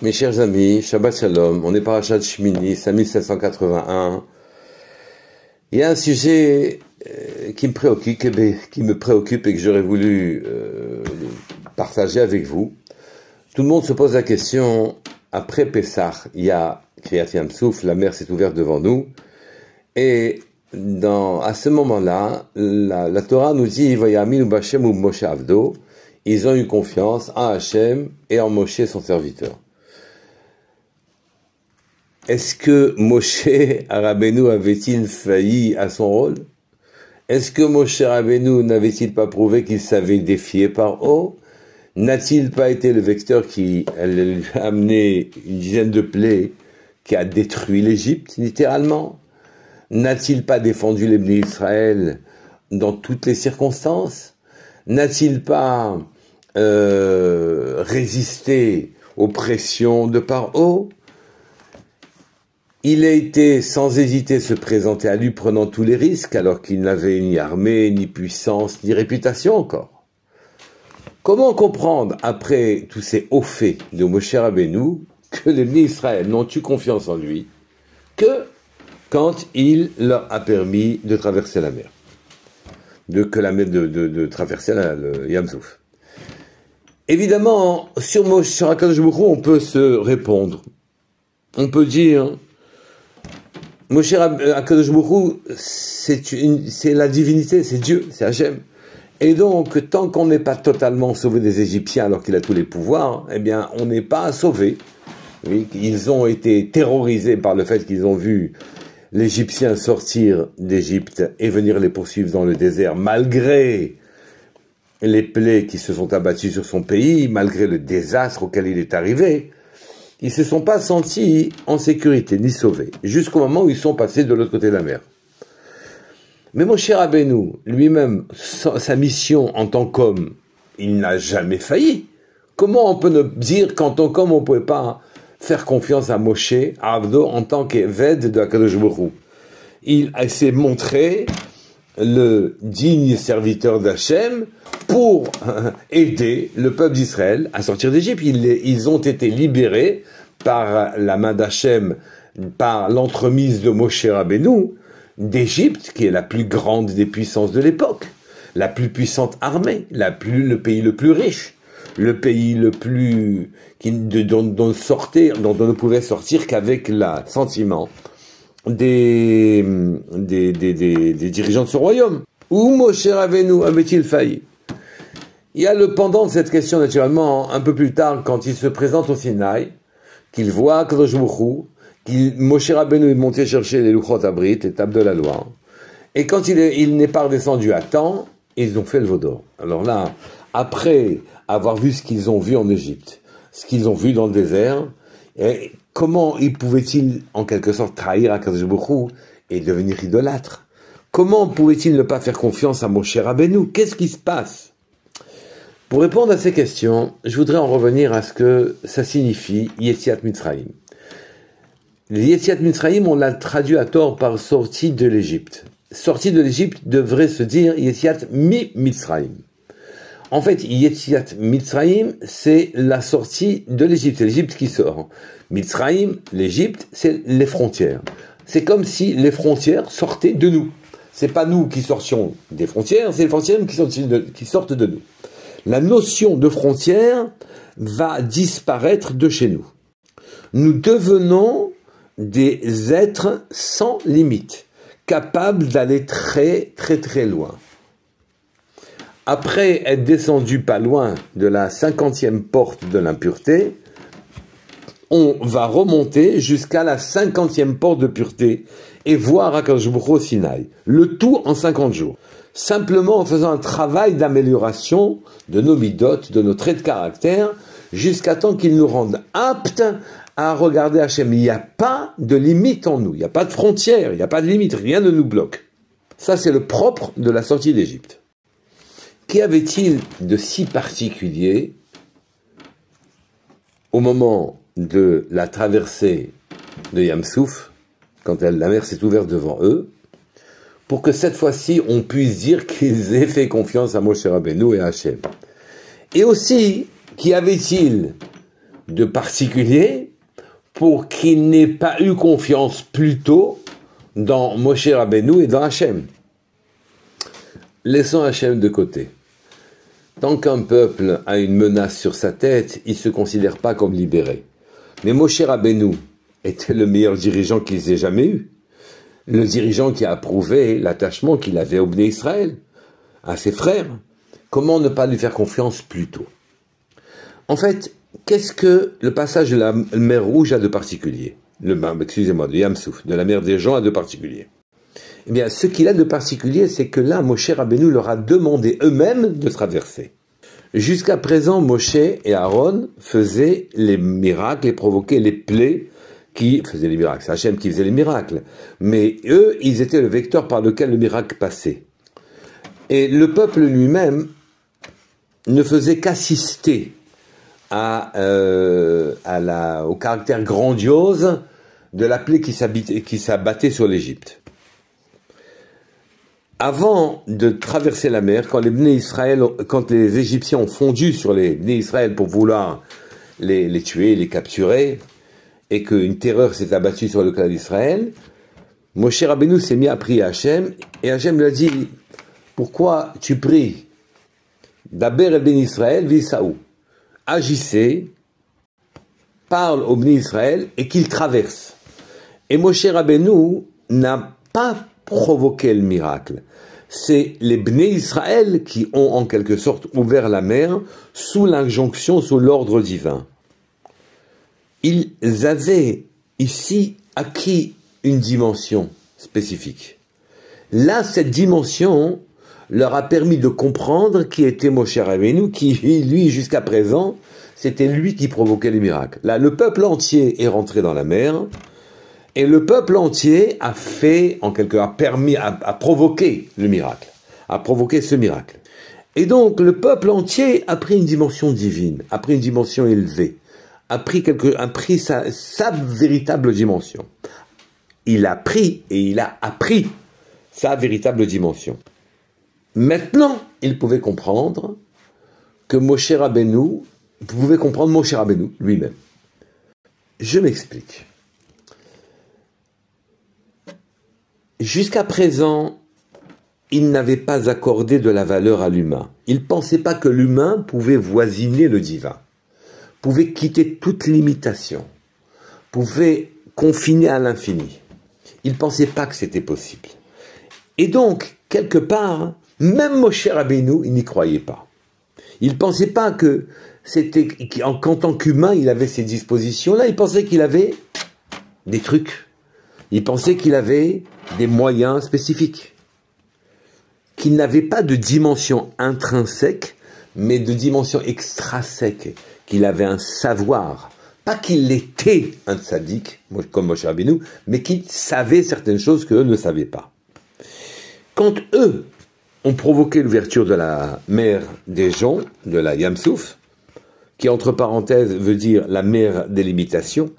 Mes chers amis, Shabbat Shalom, on est parachat Shmini, 5781. Il y a un sujet qui me préoccupe et que j'aurais voulu partager avec vous. Tout le monde se pose la question, après Pessah, il y a Kriyat Yam Souf, la mer s'est ouverte devant nous, et à ce moment-là, la Torah nous dit, Vayaminu b'Hashem ou Moshe Avdo, ils ont eu confiance en Hachem et en Moshe son serviteur. Est-ce que Moshe Rabbeinu avait-il failli à son rôle? Est-ce que Moshe Rabbeinu n'avait-il pas prouvé qu'il savait défier par haut? N'a-t-il pas été le vecteur qui a amené une dizaine de plaies qui a détruit l'Égypte, littéralement? N'a-t-il pas défendu les bénis d'Israël dans toutes les circonstances? N'a-t-il pas résisté aux pressions de par haut? Il a été sans hésiter se présenter à lui prenant tous les risques alors qu'il n'avait ni armée, ni puissance, ni réputation encore. Comment comprendre après tous ces hauts faits de Moshe Rabbeinu que les bénis d'Israël n'ont eu confiance en lui que quand il leur a permis de traverser la mer, de traverser le Yam Souf? Évidemment, sur Akadosh Baruch Hu, on peut se répondre. On peut dire, Moshe Akadosh Baruch Hu, c'est la divinité, c'est Dieu, c'est Hachem. Et donc, tant qu'on n'est pas totalement sauvé des Égyptiens alors qu'il a tous les pouvoirs, eh bien, on n'est pas sauvé. Oui, ils ont été terrorisés par le fait qu'ils ont vu l'Égyptien sortir d'Égypte et venir les poursuivre dans le désert, malgré les plaies qui se sont abattues sur son pays, malgré le désastre auquel il est arrivé. Ils ne se sont pas sentis en sécurité, ni sauvés, jusqu'au moment où ils sont passés de l'autre côté de la mer. Mais Moshe Rabbeinu, lui-même, sa mission en tant qu'homme, il n'a jamais failli. Comment on peut nous dire qu'en tant qu'homme, on ne pouvait pas faire confiance à Moshe, à Avdo, en tant qu'Eved de Akadosh Baruch Hu? Il s'est montré le digne serviteur d'Hachem pour aider le peuple d'Israël à sortir d'Égypte. Ils ont été libérés par la main d'Hachem, par l'entremise de Moshe Rabbeinu, d'Égypte, qui est la plus grande des puissances de l'époque, la plus puissante armée, le pays le plus riche, le pays le plus dont on ne pouvait sortir qu'avec le sentiment des dirigeants de ce royaume. Où Moshe Rabbeinu avait-il failli? Il y a le pendant de cette question, naturellement, un peu plus tard, quand il se présente au Sinaï, qu'il voit Kadosh Baruch Hu, Moshe Rabbeinu est monté chercher les Luchot Abrit, les tables de la loi, et quand il n'est pas redescendu à temps, ils ont fait le veau d'or. Alors là, après avoir vu ce qu'ils ont vu en Égypte, ce qu'ils ont vu dans le désert, comment pouvaient-ils, en quelque sorte, trahir à Kadosh Baruch Hu et devenir idolâtres? Comment pouvaient-ils ne pas faire confiance à Moshe Rabbeinu? Qu'est-ce qui se passe? Pour répondre à ces questions, je voudrais en revenir à ce que ça signifie Yetziat Mitzrayim. Yetziat Mitzrayim, on l'a traduit à tort par sortie de l'Égypte. Sortie de l'Égypte devrait se dire Yetziat Mi Mitzrayim. En fait, Yetziat Mitzrayim, c'est la sortie de l'Égypte, c'est l'Égypte qui sort. Mitzrayim, l'Égypte, c'est les frontières. C'est comme si les frontières sortaient de nous. C'est pas nous qui sortions des frontières, c'est les frontières qui sortent de nous. La notion de frontière va disparaître de chez nous. Nous devenons des êtres sans limite, capables d'aller très très très loin. Après être descendu pas loin de la 50e porte de l'impureté, on va remonter jusqu'à la 50e porte de pureté et voir Akadosh Baruch Hu au Sinaï. Le tout en 50 jours. Simplement en faisant un travail d'amélioration de nos midotes, de nos traits de caractère, jusqu'à temps qu'ils nous rendent aptes à regarder Hachem. Il n'y a pas de limite en nous, il n'y a pas de frontière, il n'y a pas de limite, rien ne nous bloque. Ça, c'est le propre de la sortie d'Égypte. Qu'y avait-il de si particulier au moment de la traversée de Yam Souf, quand la mer s'est ouverte devant eux, pour que cette fois-ci, on puisse dire qu'ils aient fait confiance à Moshe Rabbeinu et à Hachem? Et aussi, qu'y avait-il de particulier pour qu'il n'ait pas eu confiance plus tôt dans Moshe Rabbeinu et dans Hachem. Laissons Hachem de côté. Tant qu'un peuple a une menace sur sa tête, il ne se considère pas comme libéré. Mais Moshe Rabbeinu était le meilleur dirigeant qu'ils aient jamais eu. Le dirigeant qui a approuvé l'attachement qu'il avait au Bnei Israël, à ses frères. Comment ne pas lui faire confiance plus tôt? En fait, qu'est-ce que le passage de la mer Rouge a de particulier? De Yam Souf, de la mer des gens a de particulier. Eh bien, ce qu'il a de particulier, c'est que là, Moshe Rabbeinu leur a demandé eux-mêmes de traverser. Jusqu'à présent, Moshe et Aaron faisaient les miracles et provoquaient les plaies qui faisaient les miracles. C'est Hachem qui faisait les miracles. Mais eux, ils étaient le vecteur par lequel le miracle passait. Et le peuple lui-même ne faisait qu'assister au caractère grandiose de la plaie qui s'abattait sur l'Égypte. Avant de traverser la mer, quand les Égyptiens ont fondu sur les Bnei Israël pour vouloir les tuer, les capturer, et qu'une terreur s'est abattue sur le clan d'Israël, Moshe Rabbeinu s'est mis à prier à Hachem, et Hachem lui a dit, pourquoi tu pries d'Aber el Ben Israël visaou? Agissez, parle au Bnei Israël et qu'il traverse. Et Moshe Rabbeinu n'a pas provoqué le miracle. C'est les Bnei Israël qui ont en quelque sorte ouvert la mer sous l'injonction, sous l'ordre divin. Ils avaient ici acquis une dimension spécifique. Là, cette dimension leur a permis de comprendre qui était Moshe Rabbeinu, qui, lui, jusqu'à présent, c'était lui qui provoquait les miracles. Là, le peuple entier est rentré dans la mer, et le peuple entier a fait, en quelque sorte, a provoqué le miracle, a provoqué ce miracle. Et donc, le peuple entier a pris une dimension divine, a pris une dimension élevée, a pris sa véritable dimension. Il a pris et il a appris sa véritable dimension. Maintenant, il pouvait comprendre que Moshe Rabbeinu, lui-même. Je m'explique. Jusqu'à présent, il n'avait pas accordé de la valeur à l'humain. Il ne pensait pas que l'humain pouvait voisiner le divin, pouvait quitter toute limitation, pouvait confiner à l'infini. Il ne pensait pas que c'était possible. Et donc, quelque part, même Moshe Rabbeinu, il n'y croyait pas. Il ne pensait pas qu'en tant qu'humain, il avait ces dispositions-là. Il pensait qu'il avait des trucs. Il pensait qu'il avait des moyens spécifiques. Qu'il n'avait pas de dimension intrinsèque, mais de dimension extrinsèque. Qu'il avait un savoir. Pas qu'il était un tzaddik, comme Moshe Rabbeinu, mais qu'il savait certaines choses qu'eux ne savaient pas. Quand eux ont provoqué l'ouverture de la mer des gens, de la Yam Souf, qui entre parenthèses veut dire la mer des limitations,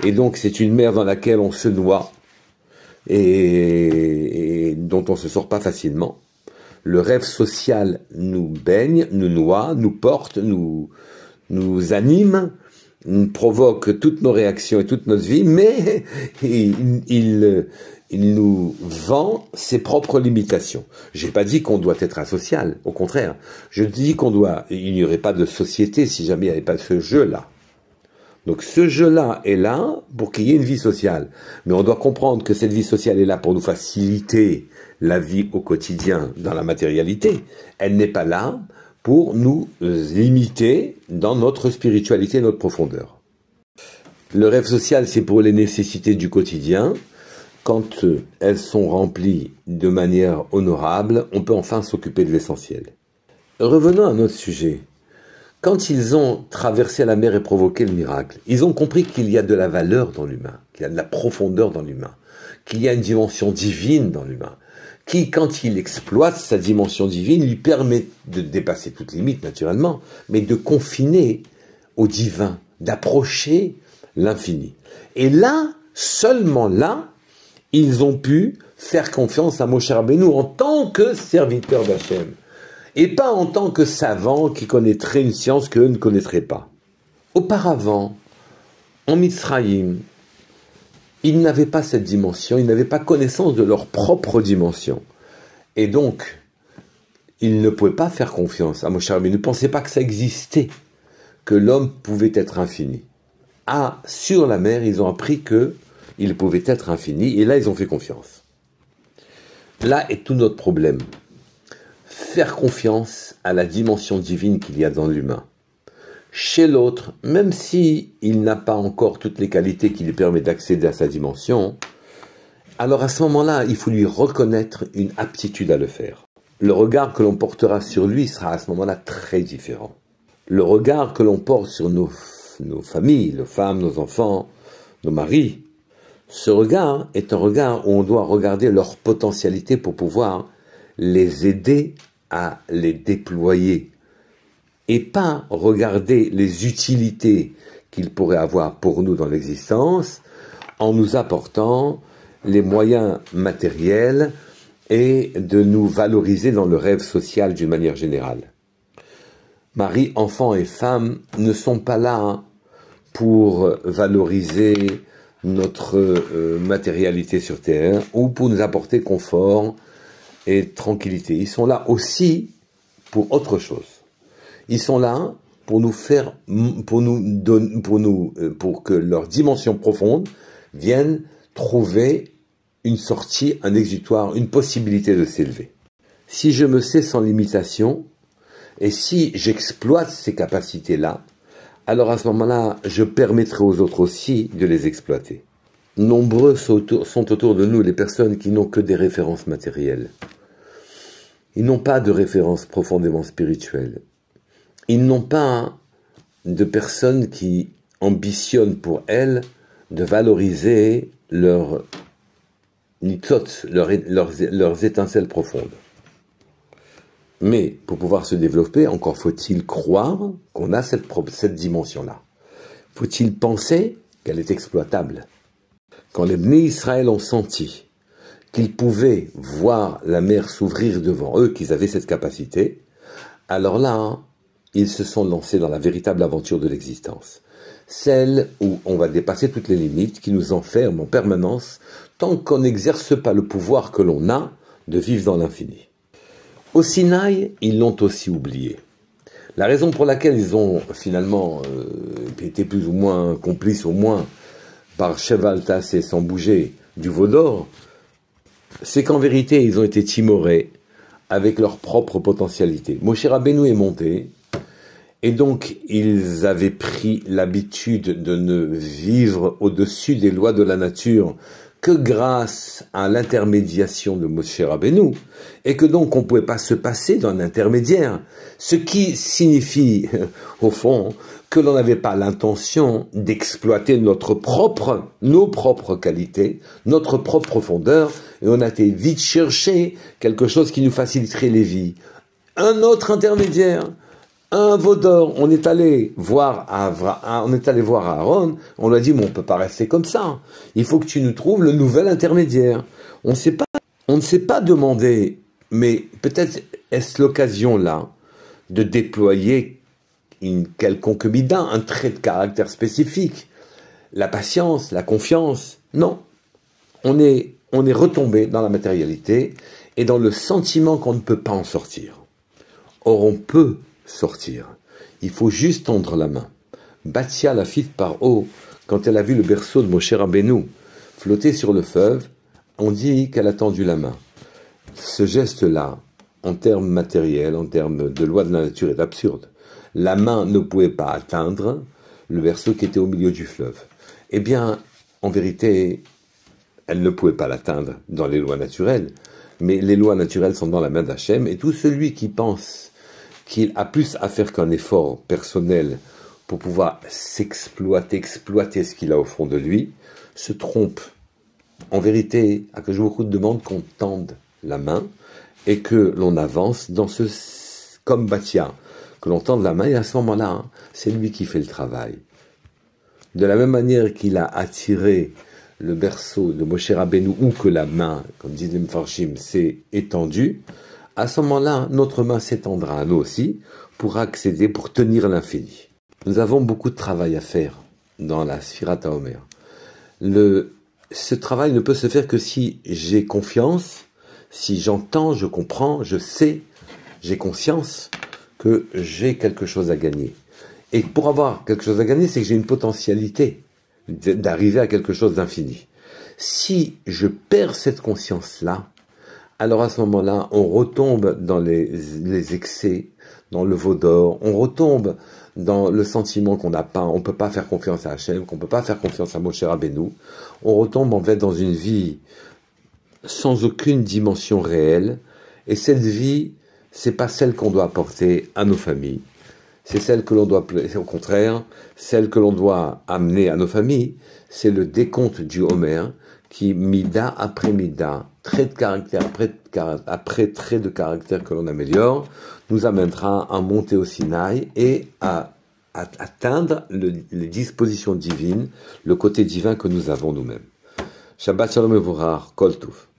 et donc c'est une mer dans laquelle on se noie, et dont on ne se sort pas facilement. Le rêve social nous baigne, nous noie, nous porte, nous anime, provoque toutes nos réactions et toute notre vie, mais il nous vend ses propres limitations. J'ai pas dit qu'on doit être asocial, au contraire. Je dis il n'y aurait pas de société si jamais il n'y avait pas ce jeu-là. Donc ce jeu-là est là pour qu'il y ait une vie sociale. Mais on doit comprendre que cette vie sociale est là pour nous faciliter la vie au quotidien dans la matérialité. Elle n'est pas là pour nous limiter dans notre spiritualité, notre profondeur. Le rêve social, c'est pour les nécessités du quotidien. Quand elles sont remplies de manière honorable, on peut enfin s'occuper de l'essentiel. Revenons à notre sujet. Quand ils ont traversé la mer et provoqué le miracle, ils ont compris qu'il y a de la valeur dans l'humain, qu'il y a de la profondeur dans l'humain, qu'il y a une dimension divine dans l'humain, qui, quand il exploite sa dimension divine, lui permet de dépasser toute limite, naturellement, mais de confiner au divin, d'approcher l'infini. Et là, seulement là, ils ont pu faire confiance à Moshe Rabbeinu en tant que serviteur d'Hachem, et pas en tant que savant qui connaîtrait une science qu'eux ne connaîtraient pas. Auparavant, en Mitzrayim, ils n'avaient pas cette dimension, ils n'avaient pas connaissance de leur propre dimension. Et donc, ils ne pouvaient pas faire confiance à Moshe Rabbeinu. Ils ne pensaient pas que ça existait, que l'homme pouvait être infini. Ah, sur la mer, ils ont appris qu'il pouvait être infini, et là, ils ont fait confiance. Là est tout notre problème. Faire confiance à la dimension divine qu'il y a dans l'humain. Chez l'autre, même si il n'a pas encore toutes les qualités qui lui permettent d'accéder à sa dimension, alors à ce moment-là, il faut lui reconnaître une aptitude à le faire. Le regard que l'on portera sur lui sera à ce moment-là très différent. Le regard que l'on porte sur nos familles, nos femmes, nos enfants, nos maris, ce regard est un regard où on doit regarder leur potentialité pour pouvoir les aider à les déployer et pas regarder les utilités qu'ils pourraient avoir pour nous dans l'existence en nous apportant les moyens matériels et de nous valoriser dans le rêve social d'une manière générale. Mari, enfants et femmes ne sont pas là pour valoriser notre matérialité sur Terre ou pour nous apporter confort et tranquillité. Ils sont là aussi pour autre chose. Ils sont là pour nous faire, pour que leur dimension profonde vienne trouver une sortie, un exutoire, une possibilité de s'élever. Si je me sais sans limitation, et si j'exploite ces capacités-là, alors à ce moment-là, je permettrai aux autres aussi de les exploiter. Nombreux sont autour de nous les personnes qui n'ont que des références matérielles. Ils n'ont pas de références profondément spirituelles. Ils n'ont pas de personnes qui ambitionnent pour elles de valoriser leurs nitzot, leurs étincelles profondes. Mais pour pouvoir se développer, encore faut-il croire qu'on a cette dimension-là. Faut-il penser qu'elle est exploitable. Quand les Bnei Israël ont senti qu'ils pouvaient voir la mer s'ouvrir devant eux, qu'ils avaient cette capacité, alors là, ils se sont lancés dans la véritable aventure de l'existence. Celle où on va dépasser toutes les limites, qui nous enferment en permanence, tant qu'on n'exerce pas le pouvoir que l'on a de vivre dans l'infini. Au Sinaï, ils l'ont aussi oublié. La raison pour laquelle ils ont finalement été plus ou moins complices, au moins par cheval tassé sans bouger du veau d'or, c'est qu'en vérité, ils ont été timorés avec leur propre potentialité. Moshe Rabbeinu est monté, et donc ils avaient pris l'habitude de ne vivre au-dessus des lois de la nature que grâce à l'intermédiation de Moshe Rabbeinu, et que donc on ne pouvait pas se passer d'un intermédiaire, ce qui signifie, au fond, que l'on n'avait pas l'intention d'exploiter nos propres qualités, notre propre profondeur, et on a été vite chercher quelque chose qui nous faciliterait les vies. Un autre intermédiaire, un veau d'or. On est allé voir Aaron, on lui a dit, mais on ne peut pas rester comme ça. Il faut que tu nous trouves le nouvel intermédiaire. On ne s'est pas demandé, mais peut-être est-ce l'occasion là de déployer une quelconque mida, un trait de caractère spécifique. La patience, la confiance, non. On est retombé dans la matérialité et dans le sentiment qu'on ne peut pas en sortir. Or, on peut sortir. Il faut juste tendre la main. Batia, la fille de Paro, quand elle a vu le berceau de Moshe Rabbeinu flotter sur le fleuve, on dit qu'elle a tendu la main. Ce geste-là, en termes matériels, en termes de loi de la nature, est absurde. La main ne pouvait pas atteindre le berceau qui était au milieu du fleuve. Eh bien, en vérité, elle ne pouvait pas l'atteindre dans les lois naturelles, mais les lois naturelles sont dans la main d'Hachem, et tout celui qui pense qu'il a plus à faire qu'un effort personnel pour pouvoir exploiter ce qu'il a au fond de lui, se trompe. En vérité, Akadosh demande qu'on tende la main et que l'on avance dans comme Batia, que l'on tende la main, et à ce moment-là, c'est lui qui fait le travail. De la même manière qu'il a attiré le berceau de Moshe Rabbeinu, ou que la main, comme disent les Mefarshim, s'est étendue, à ce moment-là, notre main s'étendra à nous aussi, pour accéder, pour tenir l'infini. Nous avons beaucoup de travail à faire dans la Sfirat HaOmer. Ce travail ne peut se faire que si j'ai confiance, si j'entends, je comprends, je sais, j'ai conscience que j'ai quelque chose à gagner. Et pour avoir quelque chose à gagner, c'est que j'ai une potentialité d'arriver à quelque chose d'infini. Si je perds cette conscience-là, alors à ce moment-là, on retombe dans les excès, dans le veau d'or, on retombe dans le sentiment qu'on n'a pas, on ne peut pas faire confiance à Hachem, qu'on ne peut pas faire confiance à Moshe Rabbeinu. On retombe en fait dans une vie sans aucune dimension réelle, et cette vie, c'est pas celle qu'on doit apporter à nos familles. C'est celle que l'on doit, au contraire, celle que l'on doit amener à nos familles, c'est le décompte du Homer, qui, mida après mida, trait de caractère après trait de caractère que l'on améliore, nous amènera à monter au Sinaï et à atteindre les dispositions divines, le côté divin que nous avons nous-mêmes. Shabbat Shalom Evorach, Kol Tov.